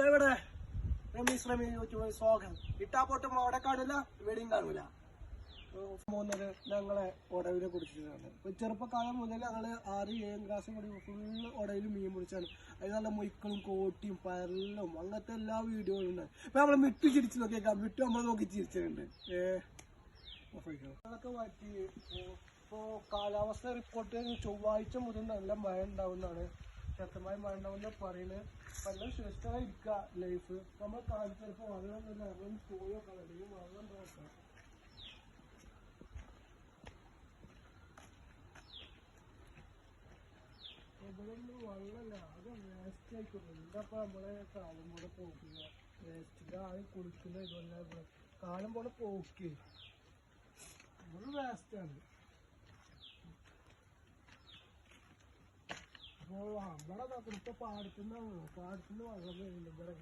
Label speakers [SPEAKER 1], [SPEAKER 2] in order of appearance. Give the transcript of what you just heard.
[SPEAKER 1] ഇവിടെ രമീസ് യൂട്യൂബ് സ്വാഗതം. ഇട്ടാ പോട്ടും അവിടെ കാണില്ല, ഇവിടെയും കാണൂല. ഞങ്ങളെ ഒടവിനെ കുടിച്ചിട്ടാണ്. ഇപ്പൊ ചെറുപ്പക്കാലം മുതൽ ഞങ്ങള് 6-7 ക്ലാസ് കൂടി ഫുള്ള് ഒടവിൽ മീൻ പിടിച്ചാണ്. അത് നല്ല മൊയ്ക്കളും കോട്ടിയും പരലും അങ്ങനത്തെ എല്ലാ വീഡിയോകളും ഉണ്ട്. ഇപ്പൊ നമ്മള് മിട്ടു ചിരിച്ചു നോക്കിയേക്കാം. മിട്ടു നമ്മളെ നോക്കി ചിരിച്ചിട്ടുണ്ട്. അതൊക്കെ മാറ്റി ഇപ്പോ കാലാവസ്ഥ റിപ്പോർട്ട് ചൊവ്വാഴ്ച മുതൽ നല്ല മഴ ഉണ്ടാവുന്നതാണ്. ശക്തമായ മഴ ഉണ്ടാവുന്ന പറയുന്നത്. എല്ലാം സുരക്ഷിതമായി ഇരിക്കുക ലൈഫ്. നമ്മൾ കാണിച്ചു ചിലപ്പോൾ വെള്ളം തന്നെ ഇറങ്ങി പോയൊക്കെ അല്ലെങ്കിൽ വെള്ളം നോക്കാം. ഇവിടെയൊന്നും വെള്ളമല്ല, അത് വേസ്റ്റ് ആയിക്കോട്ടെ. എന്താപ്പ നമ്മളെ കാലം പോലെ പോക്കുക. വേസ്റ്റിന്റെ ആദ്യം കുളിക്കുന്ന ഇതുപോലെ കാലം പോലെ പോക്ക് അത് വേസ്റ്റാണ്. അപ്പോൾ അവിടെ ഇപ്പൊ പാടത്തുനിന്ന് വെള്ളം വരുന്നുണ്ട് ഇവിടെ.